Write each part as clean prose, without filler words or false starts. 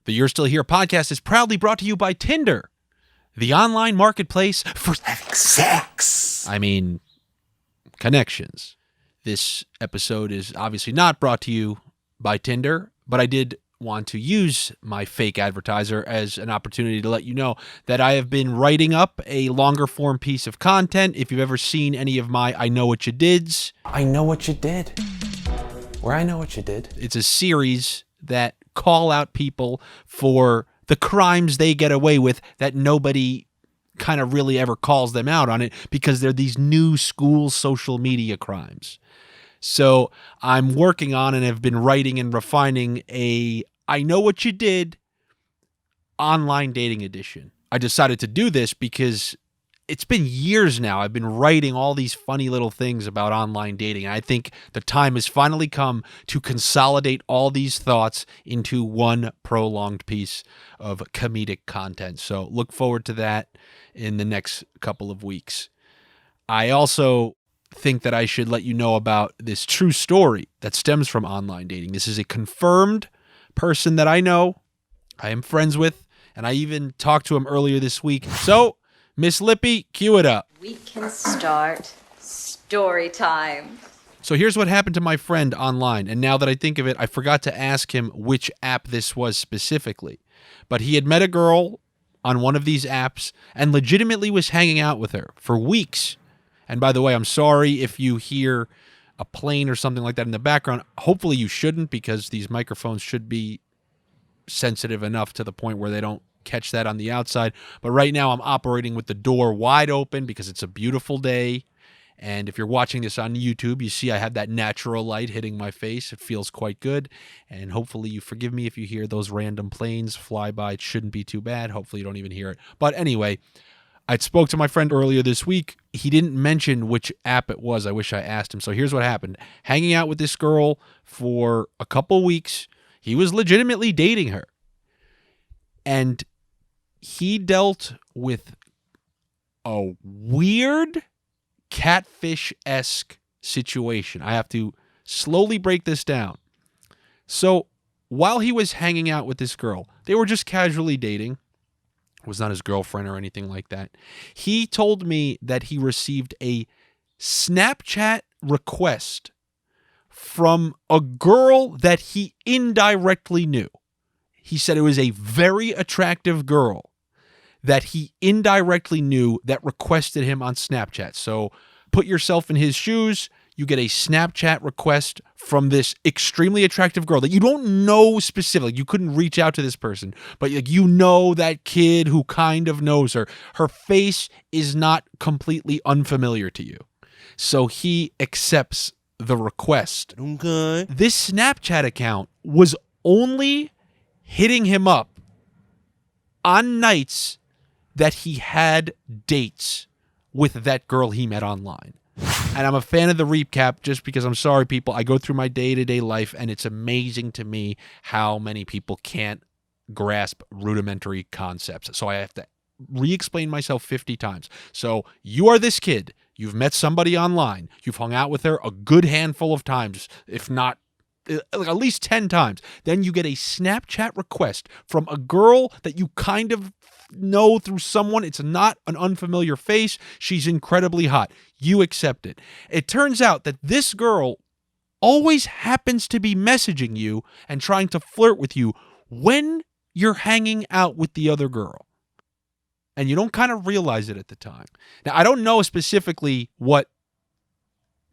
The You're Still Here podcast is proudly brought to you by Tinder, the online marketplace for having sex. I mean, connections. This episode is obviously not brought to you by Tinder, but I did want to use my fake advertiser as an opportunity to let you know that I have been writing up a longer form piece of content. If you've ever seen any of my I Know What You Dids. I Know What You Did. Where I Know What You Did. It's a series that call out people for the crimes they get away with that nobody kind of really ever calls them out on it because they're these new school social media crimes. So I'm working on and have been writing and refining a I Know What You Did online dating edition. I decided to do this because it's been years now. I've been writing all these funny little things about online dating. And I think the time has finally come to consolidate all these thoughts into one prolonged piece of comedic content. So look forward to that in the next couple of weeks. I also think that I should let you know about this true story that stems from online dating. This is a confirmed person that I know, I am friends with, and I even talked to him earlier this week. So, Miss Lippy, cue it up. We can start story time. So here's what happened to my friend online, and now that I think of it, I forgot to ask him which app this was specifically. But he had met a girl on one of these apps and legitimately was hanging out with her for weeks. And by the way, I'm sorry if you hear a plane or something like that in the background. Hopefully you shouldn't, because these microphones should be sensitive enough to the point where they don't catch that on the outside. But right now I'm operating with the door wide open because it's a beautiful day. And if you're watching this on YouTube, you see I have that natural light hitting my face. It feels quite good. And hopefully you forgive me if you hear those random planes fly by. It shouldn't be too bad. Hopefully you don't even hear it. But anyway, I spoke to my friend earlier this week. He didn't mention which app it was. I wish I asked him. So here's what happened. Hanging out with this girl for a couple weeks. He was legitimately dating her. And he dealt with a weird Catfish-esque situation. I have to slowly break this down. So while he was hanging out with this girl, they were just casually dating. It was not his girlfriend or anything like that. He told me that he received a Snapchat request from a girl that he indirectly knew. He said it was a very attractive girl that he indirectly knew that requested him on Snapchat. So put yourself in his shoes. You get a Snapchat request from this extremely attractive girl that you don't know specifically. You couldn't reach out to this person, but you know that kid who kind of knows her. Her face is not completely unfamiliar to you. So he accepts the request. Okay. This Snapchat account was only hitting him up on nights that he had dates with that girl he met online. And I'm a fan of the recap just because I'm sorry, people. I go through my day-to-day life, and it's amazing to me how many people can't grasp rudimentary concepts. So I have to re-explain myself 50 times. So you are this kid. You've met somebody online. You've hung out with her a good handful of times, if not at least 10 times. Then you get a Snapchat request from a girl that you kind of know through someone. It's not an unfamiliar face. She's incredibly hot. You accept it. It turns out that this girl always happens to be messaging you and trying to flirt with you when you're hanging out with the other girl. And you don't kind of realize it at the time. Now, I don't know specifically what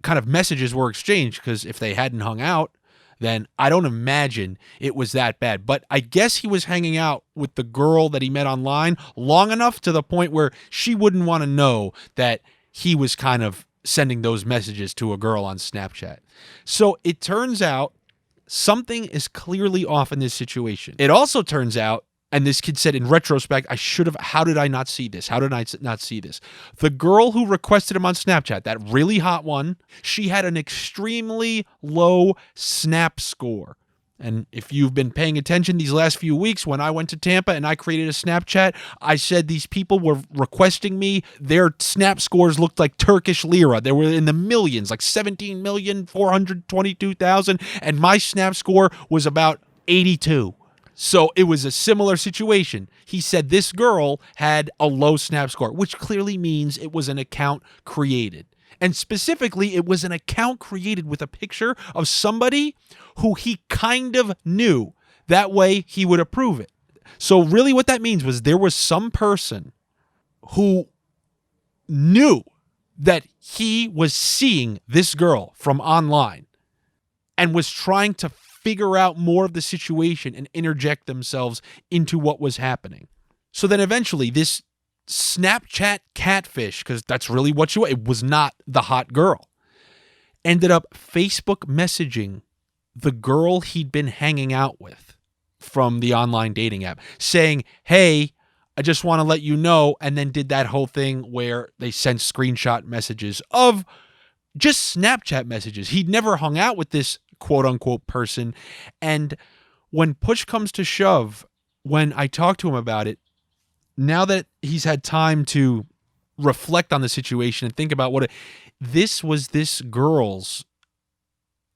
kind of messages were exchanged, because if they hadn't hung out, then I don't imagine it was that bad. But I guess he was hanging out with the girl that he met online long enough to the point where she wouldn't want to know that he was kind of sending those messages to a girl on Snapchat. So it turns out something is clearly off in this situation. It also turns out, and this kid said in retrospect, how did I not see this? How did I not see this? The girl who requested him on Snapchat, that really hot one, she had an extremely low Snap score. And if you've been paying attention these last few weeks, when I went to Tampa and I created a Snapchat, I said these people were requesting me. Their Snap scores looked like Turkish lira. They were in the millions, like 17,422,000. And my Snap score was about 82. So it was a similar situation. He said this girl had a low snap score, which clearly means it was an account created. And specifically, it was an account created with a picture of somebody who he kind of knew. That way, he would approve it. So really what that means was there was some person who knew that he was seeing this girl from online and was trying to figure out more of the situation and interject themselves into what was happening. So then eventually this Snapchat catfish, because that's really what it was not the hot girl, ended up Facebook messaging the girl he'd been hanging out with from the online dating app saying, hey, I just want to let you know, and then did that whole thing where they sent screenshot messages of just Snapchat messages. He'd never hung out with this quote-unquote person, and when push comes to shove, when I talked to him about it, now that he's had time to reflect on the situation and think about this was this girl's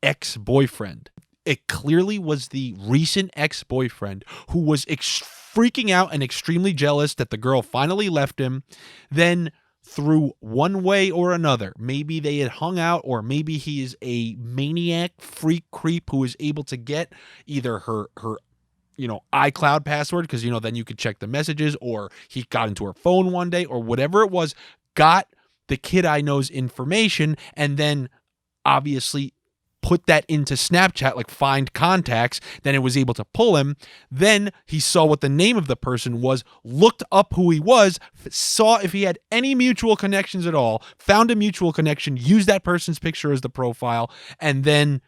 ex-boyfriend. It clearly was the recent ex-boyfriend who was freaking out and extremely jealous that the girl finally left him. Then through one way or another, maybe they had hung out, or maybe he is a maniac freak creep who is able to get either her iCloud password, because then you could check the messages, or he got into her phone one day, or whatever it was, got the kid I know's information, and then obviously put that into Snapchat, like find contacts. Then it was able to pull him. Then he saw what the name of the person was, looked up who he was, saw if he had any mutual connections at all, found a mutual connection, used that person's picture as the profile, and then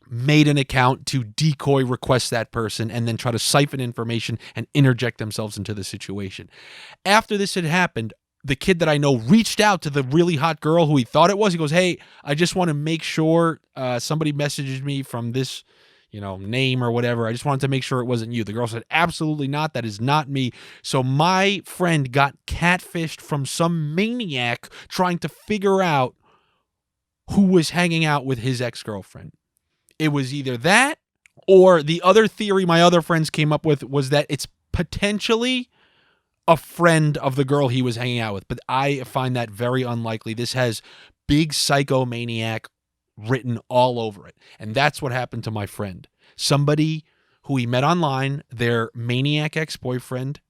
made an account to decoy request that person and then try to siphon information and interject themselves into the situation. After this had happened, the kid that I know reached out to the really hot girl who he thought it was. He goes, hey, I just want to make sure somebody messaged me from this, name or whatever. I just wanted to make sure it wasn't you. The girl said, absolutely not. That is not me. So my friend got catfished from some maniac trying to figure out who was hanging out with his ex-girlfriend. It was either that, or the other theory my other friends came up with was that it's potentially a friend of the girl he was hanging out with. But I find that very unlikely. This has big psychomaniac written all over it. And that's what happened to my friend. Somebody who he met online, their maniac ex-boyfriend,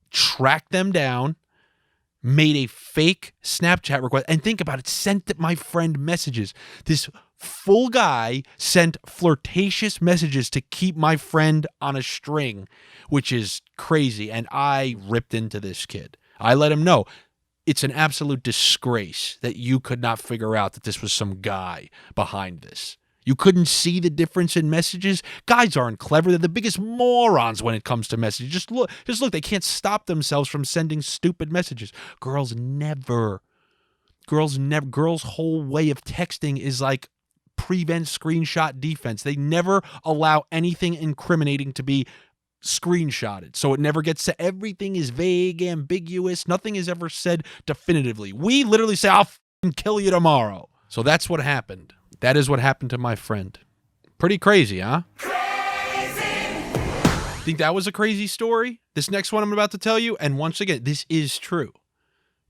tracked them down, made a fake Snapchat request, and think about it, sent my friend messages. This full guy sent flirtatious messages to keep my friend on a string, which is crazy. And I ripped into this kid. I let him know it's an absolute disgrace that you could not figure out that this was some guy behind this. You couldn't see the difference in messages. Guys aren't clever. They're the biggest morons when it comes to messages. Just look, they can't stop themselves from sending stupid messages. Girls never. Girls' whole way of texting is like prevent screenshot defense. They never allow anything incriminating to be screenshotted. So it never gets to, everything is vague, ambiguous. Nothing is ever said definitively. We literally say, I'll f***ing kill you tomorrow. So that's what happened. That is what happened to my friend. Pretty crazy, huh? Crazy! Think that was a crazy story? This next one I'm about to tell you, and once again, this is true.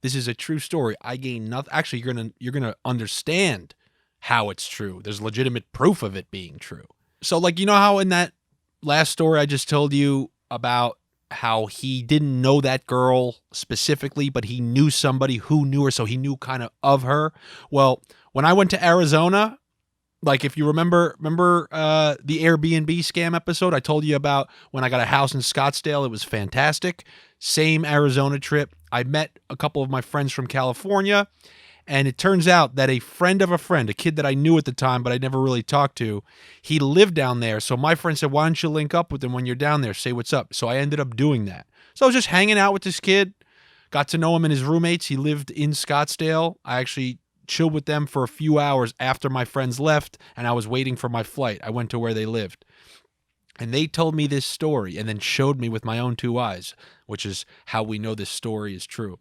This is a true story. I gain nothing. Actually, you're gonna understand how it's true. There's legitimate proof of it being true. So, how in that last story I just told you about how he didn't know that girl specifically, but he knew somebody who knew her, so he knew kind of her. Well, when I went to Arizona, if you remember the Airbnb scam episode I told you about when I got a house in Scottsdale, it was fantastic. Same Arizona trip. I met a couple of my friends from California, and it turns out that a friend of a friend, a kid that I knew at the time but I never really talked to, he lived down there. So my friend said, why don't you link up with him when you're down there? Say what's up. So I ended up doing that. So I was just hanging out with this kid, got to know him and his roommates. He lived in Scottsdale. I actually chilled with them for a few hours after my friends left, and I was waiting for my flight. I went to where they lived. And they told me this story and then showed me with my own two eyes, which is how we know this story is true.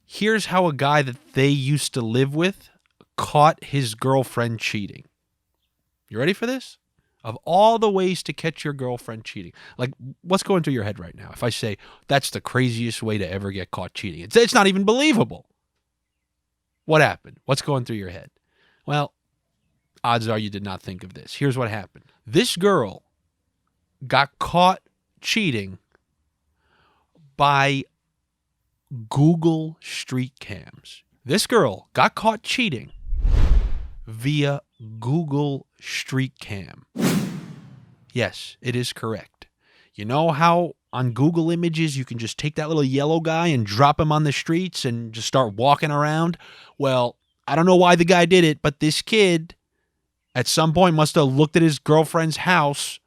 Here's how a guy that they used to live with caught his girlfriend cheating. You ready for this? of all the ways to catch your girlfriend cheating. Like, what's going through your head right now? If I say that's the craziest way to ever get caught cheating, it's not even believable. What happened? What's going through your head? Well, odds are you did not think of this. Here's what happened. This girl got caught cheating by Google Street Cams. This girl got caught cheating via Google Street Cam. Yes, it is correct. You know how on Google Images you can just take that little yellow guy and drop him on the streets and just start walking around? Well, I don't know why the guy did it, but this kid at some point must have looked at his girlfriend's house,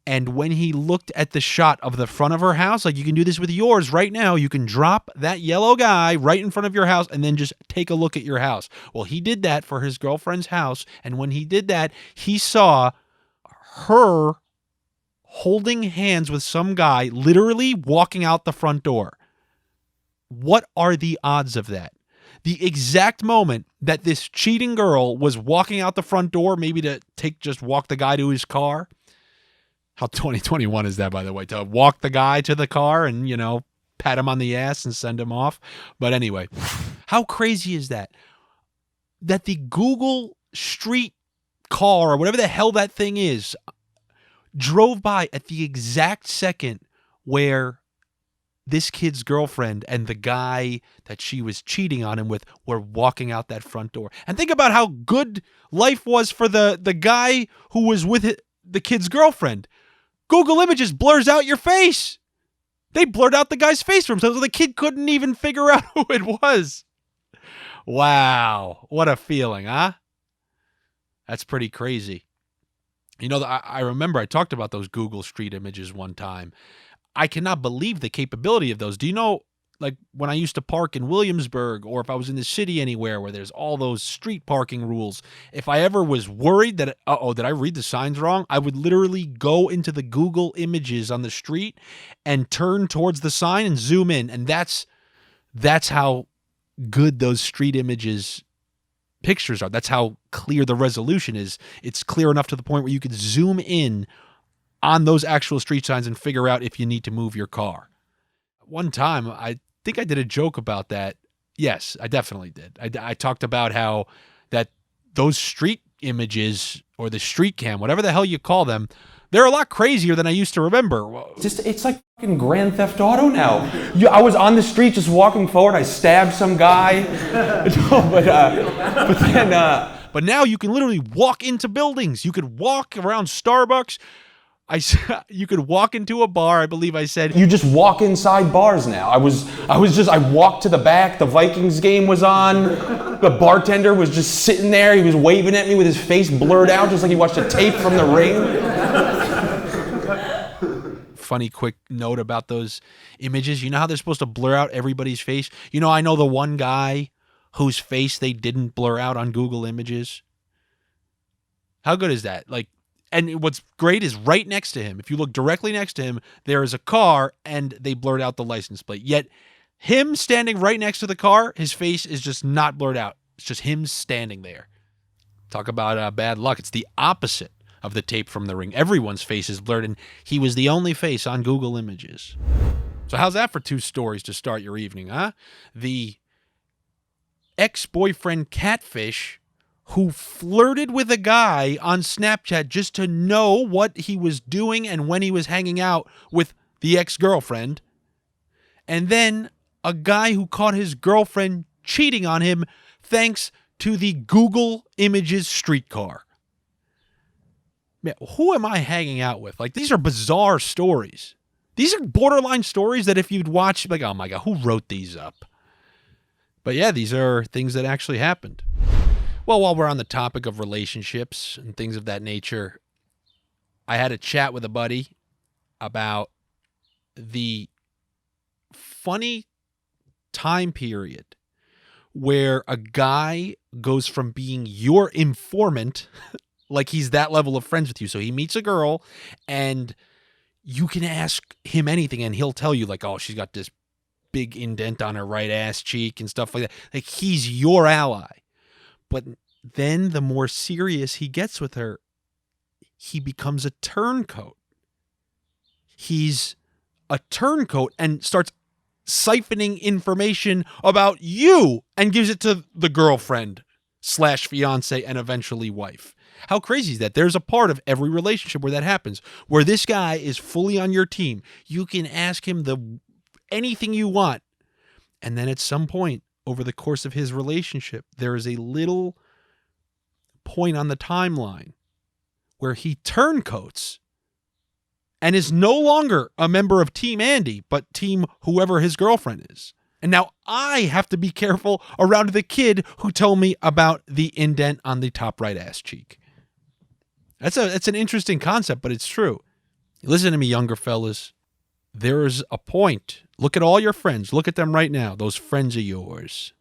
and when he looked at the shot of the front of her house, like you can do this with yours right now, you can drop that yellow guy right in front of your house and then just take a look at your house. Well, he did that for his girlfriend's house, and when he did that, he saw her holding hands with some guy literally walking out the front door. What are the odds of that? The exact moment that this cheating girl was walking out the front door, maybe to walk the guy to his car. How 2021 is that, by the way? To walk the guy to the car and, pat him on the ass and send him off. But anyway, how crazy is that? That the Google Street car, or whatever the hell that thing is, drove by at the exact second where this kid's girlfriend and the guy that she was cheating on him with were walking out that front door. And think about how good life was for the guy who was with the kid's girlfriend. Google Images blurs out your face. They blurred out the guy's face from him, so the kid couldn't even figure out who it was. Wow. What a feeling, huh? That's pretty crazy. I remember I talked about those Google Street Images one time. I cannot believe the capability of those. Do you know, like when I used to park in Williamsburg, or if I was in the city anywhere where there's all those street parking rules, if I ever was worried that, did I read the signs wrong? I would literally go into the Google Images on the street and turn towards the sign and zoom in. And that's how good those street images pictures are. That's how clear the resolution is. It's clear enough to the point where you could zoom in on those actual street signs and figure out if you need to move your car. One time, I think I did a joke about that. Yes, I definitely did. I talked about how that those street images, or the street cam, whatever the hell you call them, they're a lot crazier than I used to remember. It's like fucking Grand Theft Auto now. I was on the street just walking forward. I stabbed some guy. But now you can literally walk into buildings. You could walk around Starbucks. You could walk into a bar, I believe I said. You just walk inside bars now. I walked to the back, the Vikings game was on, the bartender was just sitting there, he was waving at me with his face blurred out, just like he watched a tape from The Ring. Funny quick note about those images. You know how they're supposed to blur out everybody's face? I know the one guy whose face they didn't blur out on Google Images. How good is that? And what's great is right next to him, if you look directly next to him, there is a car and they blurred out the license plate. Yet him standing right next to the car, his face is just not blurred out. It's just him standing there. Talk about bad luck. It's the opposite of the tape from The Ring. Everyone's face is blurred, and he was the only face on Google Images. So how's that for two stories to start your evening, huh? The ex-boyfriend Catfish, who flirted with a guy on Snapchat just to know what he was doing and when he was hanging out with the ex-girlfriend. And then a guy who caught his girlfriend cheating on him thanks to the Google Images streetcar. Man, who am I hanging out with? These are bizarre stories. These are borderline stories that if you'd watch, oh my God, who wrote these up? But yeah, these are things that actually happened. Well, while we're on the topic of relationships and things of that nature, I had a chat with a buddy about the funny time period where a guy goes from being your informant, like he's that level of friends with you. So he meets a girl and you can ask him anything and he'll tell you she's got this big indent on her right ass cheek and stuff like that. He's your ally. But then the more serious he gets with her, he becomes a turncoat. He's a turncoat and starts siphoning information about you and gives it to the girlfriend / fiance and eventually wife. How crazy is that? There's a part of every relationship where that happens, where this guy is fully on your team. You can ask him anything you want. And then at some point over the course of his relationship, there is a little point on the timeline where he turncoats and is no longer a member of Team Andy, but Team whoever his girlfriend is. And now I have to be careful around the kid who told me about the indent on the top right ass cheek. That's an interesting concept, but it's true. Listen to me, younger fellas. There is a point. Look at all your friends. Look at them right now. Those friends of yours.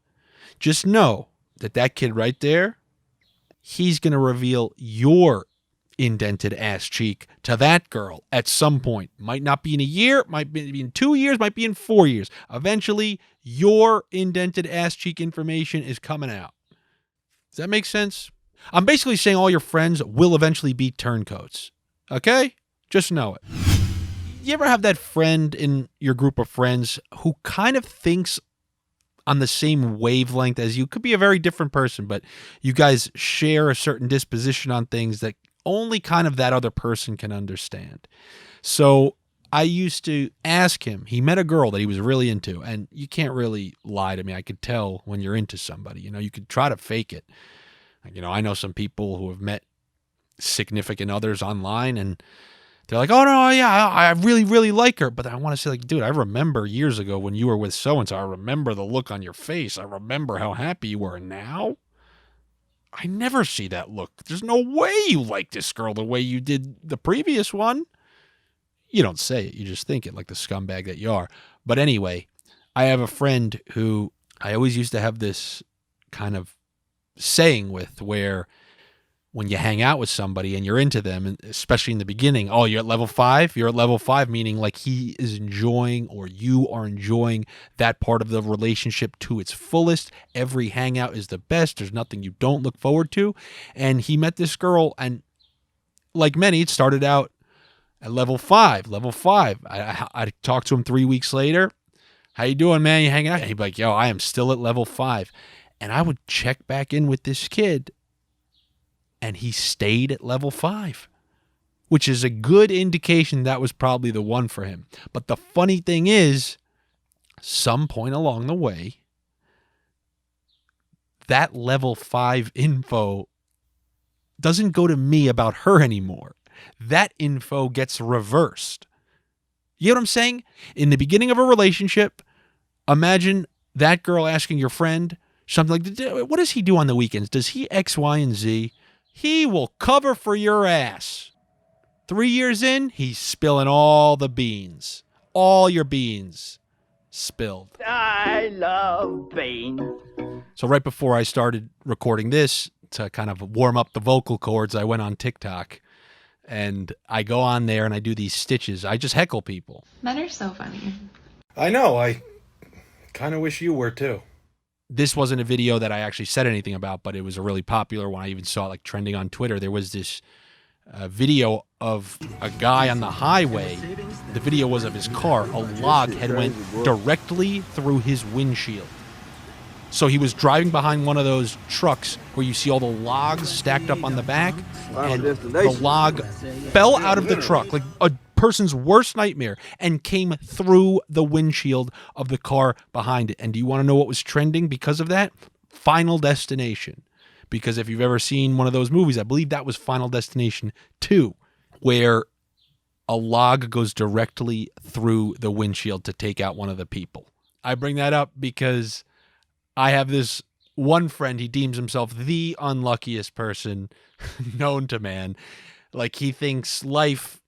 Just know that kid right there, he's going to reveal your indented ass cheek to that girl at some point. Might not be in a year, might be in 2 years, might be in 4 years. Eventually, your indented ass cheek information is coming out. Does that make sense? I'm basically saying all your friends will eventually be turncoats. Okay? Just know it. You ever have that friend in your group of friends who kind of thinks on the same wavelength as you? Could be a very different person, but you guys share a certain disposition on things that only kind of that other person can understand. So I used to ask him, he met a girl that he was really into, and you can't really lie to me. I could tell when you're into somebody. You could try to fake it. I know some people who have met significant others online, and they're like, oh, no, yeah, I really, really like her. But I want to say, like, dude, I remember years ago when you were with so-and-so. I remember the look on your face. I remember how happy you were. And now I never see that look. There's no way you like this girl the way you did the previous one. You don't say it. You just think it like the scumbag that you are. But anyway, I have a friend who I always used to have this kind of saying with, where when you hang out with somebody and you're into them, and especially in the beginning, oh, you're at level 5? You're at level 5, meaning like he is enjoying, or you are enjoying that part of the relationship to its fullest. Every hangout is the best. There's nothing you don't look forward to. And he met this girl, and like many, it started out at level 5. I talked to him 3 weeks later. How you doing, man? You hanging out? And he'd be like, yo, I am still at level 5. And I would check back in with this kid, and he stayed at level 5, which is a good indication that was probably the one for him. But the funny thing is, some point along the way, that level 5 info doesn't go to me about her anymore. That info gets reversed. You know what I'm saying? In the beginning of a relationship, imagine that girl asking your friend something like, what does he do on the weekends? Does he X, Y, and Z? He will cover for your ass. 3 years in, he's spilling all the beans. All your beans spilled. I love beans. So right before I started recording this, to kind of warm up the vocal cords, I went on TikTok. And I go on there and I do these stitches. I just heckle people. Men are so funny. I know. I kind of wish you were too. This wasn't a video that I actually said anything about, but it was a really popular one. I even saw it like trending on Twitter. There was this video of a guy on the highway. The video was of his car. A log had went directly through his windshield. So he was driving behind one of those trucks where you see all the logs stacked up on the back, and the log fell out of the truck, like a person's worst nightmare, and came through the windshield of the car behind it. And do you want to know what was trending because of that? Final Destination. Because if you've ever seen one of those movies, I believe that was Final Destination 2, where a log goes directly through the windshield to take out one of the people. I bring that up because I have this one friend, he deems himself the unluckiest person known to man. Like, he thinks life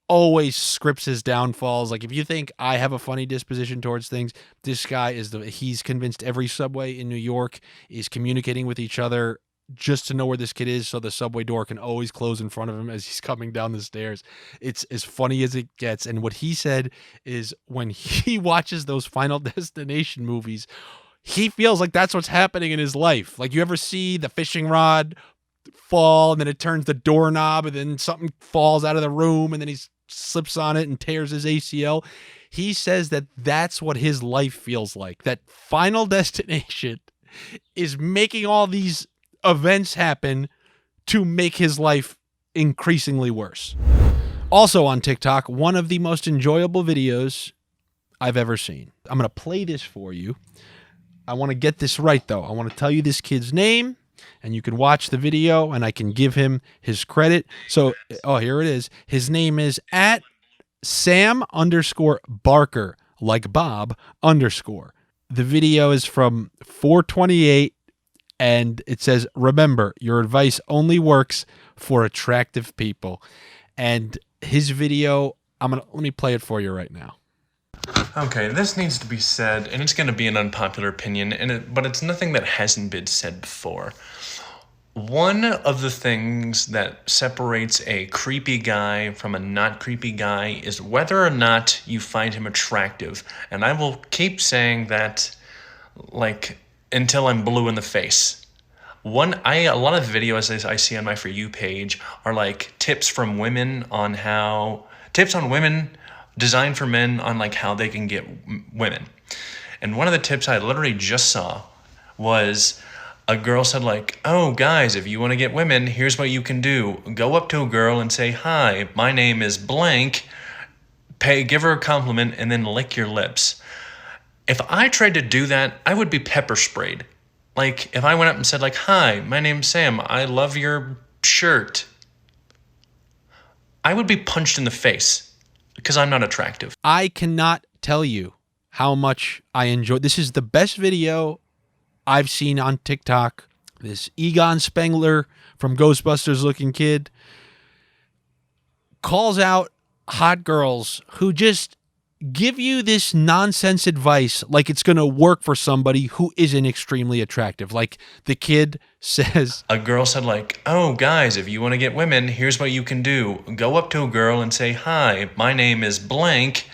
always scripts his downfalls. Like, if you think I have a funny disposition towards things, this guy he's convinced every subway in New York is communicating with each other just to know where this kid is, so the subway door can always close in front of him as he's coming down the stairs. It's as funny as it gets. And what he said is, when he watches those Final Destination movies, he feels like that's what's happening in his life. Like, you ever see the fishing rod fall, and then it turns the doorknob, and then something falls out of the room, and then he slips on it and tears his ACL. He says that that's what his life feels like. That Final Destination is making all these events happen to make his life increasingly worse. Also on TikTok, one of the most enjoyable videos I've ever seen. I'm going to play this for you. I want to get this right, though. I want to tell you this kid's name, and you can watch the video, and I can give him his credit. So, here it is. His name is at Sam_Barker, like Bob _. The video is from 4/28, and it says, "Remember, your advice only works for attractive people." And his video, let me play it for you right now. Okay, this needs to be said, and it's going to be an unpopular opinion, but it's nothing that hasn't been said before. One of the things that separates a creepy guy from a not creepy guy is whether or not you find him attractive. And I will keep saying that, until I'm blue in the face. A lot of the videos I see on my For You page are tips from women tips on women designed for men on how they can get women. And one of the tips I literally just saw was a girl said "Oh guys, if you want to get women, here's what you can do. Go up to a girl and say, 'Hi, my name is blank.' Give her a compliment and then lick your lips." If I tried to do that, I would be pepper sprayed. If I went up and said "Hi, my name's Sam. I love your shirt." I would be punched in the face. Because I'm not attractive. I cannot tell you how much I enjoy. This is the best video I've seen on TikTok. This Egon Spengler from Ghostbusters looking kid calls out hot girls who just give you this nonsense advice like it's going to work for somebody who isn't extremely attractive. Like the kid says, a girl said "Oh guys, if you want to get women, here's what you can do. Go up to a girl and say, 'Hi, my name is blank.'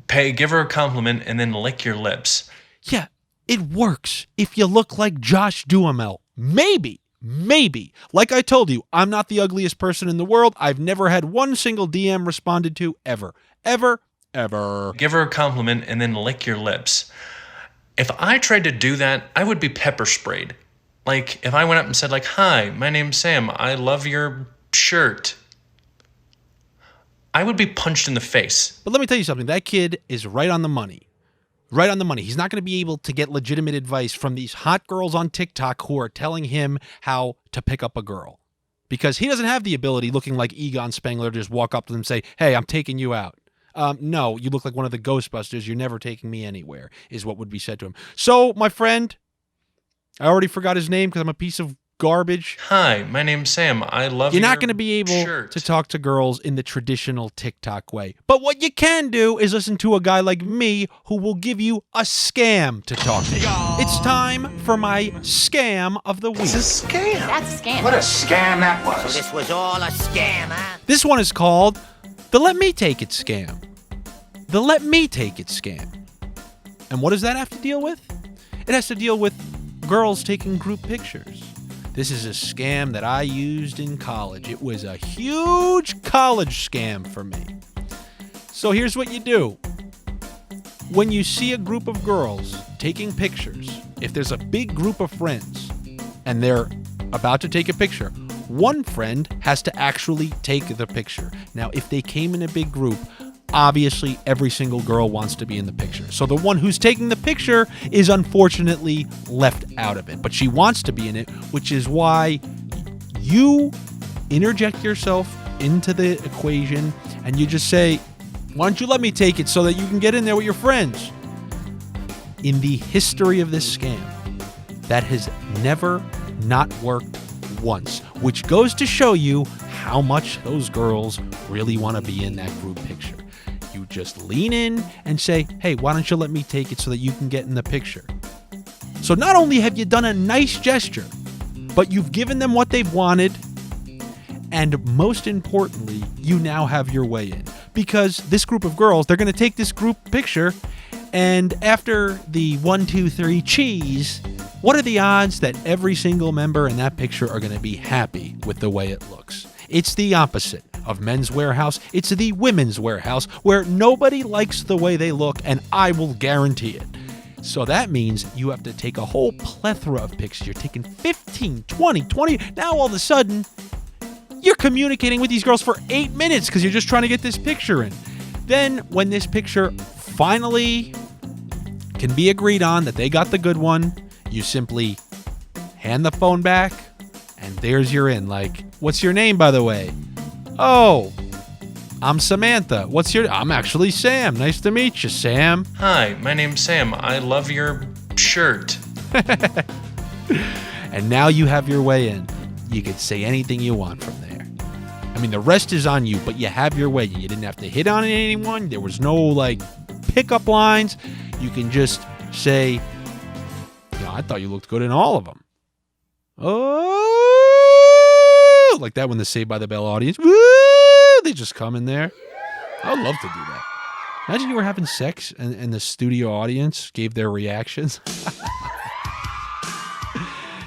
Give her a compliment and then lick your lips." Yeah, it works if you look like Josh Duhamel. Maybe. Like I told you, I'm not the ugliest person in the world. I've never had one single DM responded to ever. Give her a compliment and then lick your lips. If I tried to do that, I would be pepper sprayed. If I went up and said "Hi, my name's Sam. I love your shirt." I would be punched in the face. But let me tell you something. That kid is right on the money. Right on the money. He's not going to be able to get legitimate advice from these hot girls on TikTok who are telling him how to pick up a girl. Because he doesn't have the ability, looking like Egon Spengler, to just walk up to them and say, "Hey, I'm taking you out." No, you look like one of the Ghostbusters. You're never taking me anywhere, is what would be said to him. So, my friend, I already forgot his name because I'm a piece of garbage. "Hi, my name's Sam. I love your You're not going to be able to talk to girls in the traditional TikTok way. But what you can do is listen to a guy like me who will give you a scam to talk to. It's time for my scam of the week. It's a scam. That's a scam. What a scam that was. So this was all a scam, huh? This one is called the Let Me Take It Scam. The Let Me Take It Scam. And what does that have to deal with? It has to deal with girls taking group pictures. This is a scam that I used in college. It was a huge college scam for me. So here's what you do. When you see a group of girls taking pictures, if there's a big group of friends and they're about to take a picture, one friend has to actually take the picture. Now, if they came in a big group, obviously every single girl wants to be in the picture. So the one who's taking the picture is unfortunately left out of it. But she wants to be in it, which is why you interject yourself into the equation and you just say, "Why don't you let me take it so that you can get in there with your friends?" In the history of this scam, that has never not worked once, which goes to show you how much those girls really want to be in that group picture. You just lean in and say, "Hey, why don't you let me take it so that you can get in the picture?" So not only have you done a nice gesture, but you've given them what they've wanted, and most importantly, you now have your way in. Because this group of girls, they're going to take this group picture, and after the 1, 2, 3 cheese, What are the odds that every single member in that picture are going to be happy with the way it looks? It's the opposite of Men's Warehouse. It's the Women's Warehouse, where nobody likes the way they look, and I will guarantee it. So that means you have to take a whole plethora of pictures. You're taking 15, 20. Now all of a sudden, you're communicating with these girls for 8 minutes because you're just trying to get this picture in. Then when this picture finally can be agreed on that they got the good one, you simply hand the phone back, and there's your in. Like, what's your name, by the way? Oh, I'm Samantha. I'm actually Sam. Nice to meet you, Sam. Hi, my name's Sam. I love your shirt. And now you have your way in. You could say anything you want from there. I mean, the rest is on you, but you have your way. You didn't have to hit on anyone. There was no, pickup lines. You can just say, I thought you looked good in all of them. Oh, like that when the Saved by the Bell audience, woo, they just come in there. I would love to do that. Imagine you were having sex and the studio audience gave their reactions.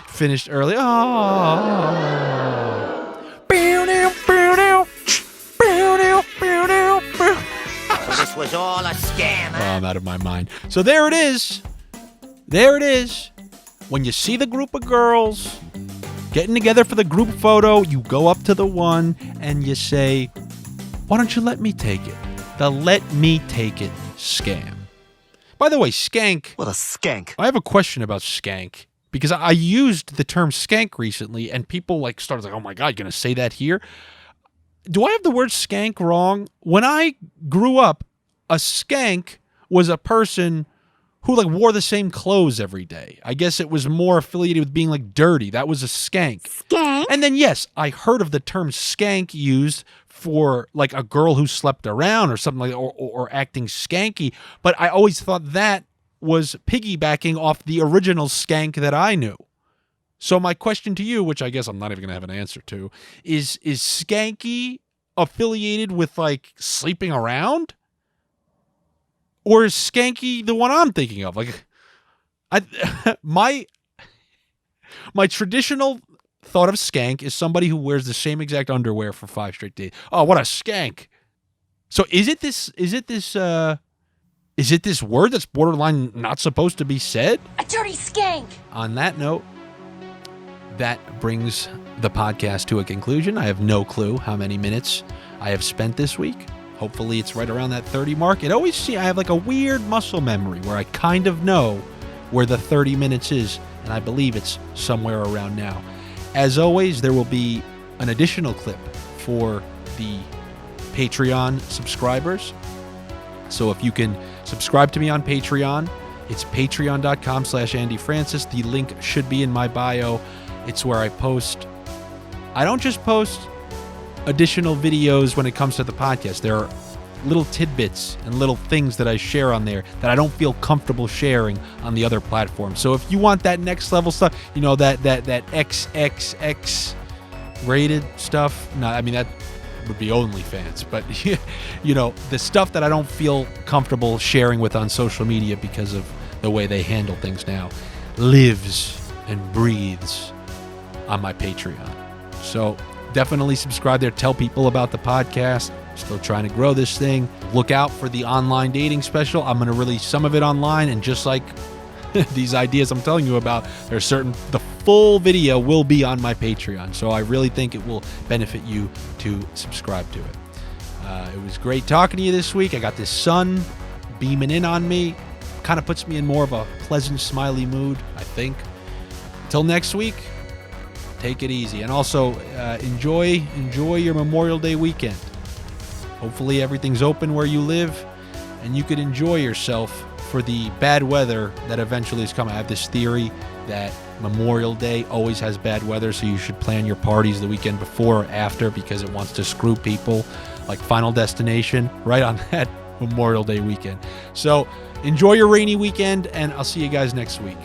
Finished early. This was all a scam, Oh, I'm out of my mind. So there it is. When you see the group of girls getting together for the group photo, you go up to the one and you say, why don't you let me take it? The let me take it scam. By the way, skank. What a skank. I have a question about skank because I used the term skank recently and people started oh my God, you're going to say that here? Do I have the word skank wrong? When I grew up, a skank was a person who wore the same clothes every day. I guess it was more affiliated with being dirty. That was a skank. Skank? And then yes, I heard of the term skank used for a girl who slept around or something or acting skanky, but I always thought that was piggybacking off the original skank that I knew. So my question to you, which I guess I'm not even going to have an answer to, is skanky affiliated with sleeping around? Or is skanky the one I'm thinking of? My traditional thought of skank is somebody who wears the same exact underwear for 5 straight days. Oh, what a skank! So is it this word that's borderline not supposed to be said? A dirty skank. On that note, that brings the podcast to a conclusion. I have no clue how many minutes I have spent this week. Hopefully it's right around that 30 mark. I have a weird muscle memory where I kind of know where the 30 minutes is, and I believe it's somewhere around now. As always, there will be an additional clip for the Patreon subscribers. So if you can subscribe to me on Patreon, it's patreon.com/AndyFrancis. The link should be in my bio. It's where I post. I don't just post additional videos when it comes to the podcast. There are little tidbits and little things that I share on there that I don't feel comfortable sharing on the other platforms. So if you want that next level stuff, that XXX rated stuff, that would be OnlyFans. But the stuff that I don't feel comfortable sharing with on social media because of the way they handle things now lives and breathes on my Patreon. So definitely subscribe there. Tell people about the podcast. Still trying to grow this thing. Look out for the online dating special. I'm going to release some of it online, and just like these ideas I'm telling you about, the full video will be on my Patreon. So I really think it will benefit you to subscribe to it. It was great talking to you this week. I got this sun beaming in on me. Kind of puts me in more of a pleasant, smiley mood, I think. Until next week, take it easy. And also, enjoy your Memorial Day weekend. Hopefully everything's open where you live, and you could enjoy yourself for the bad weather that eventually is coming. I have this theory that Memorial Day always has bad weather, so you should plan your parties the weekend before or after because it wants to screw people, like Final Destination, right on that Memorial Day weekend. So enjoy your rainy weekend, and I'll see you guys next week.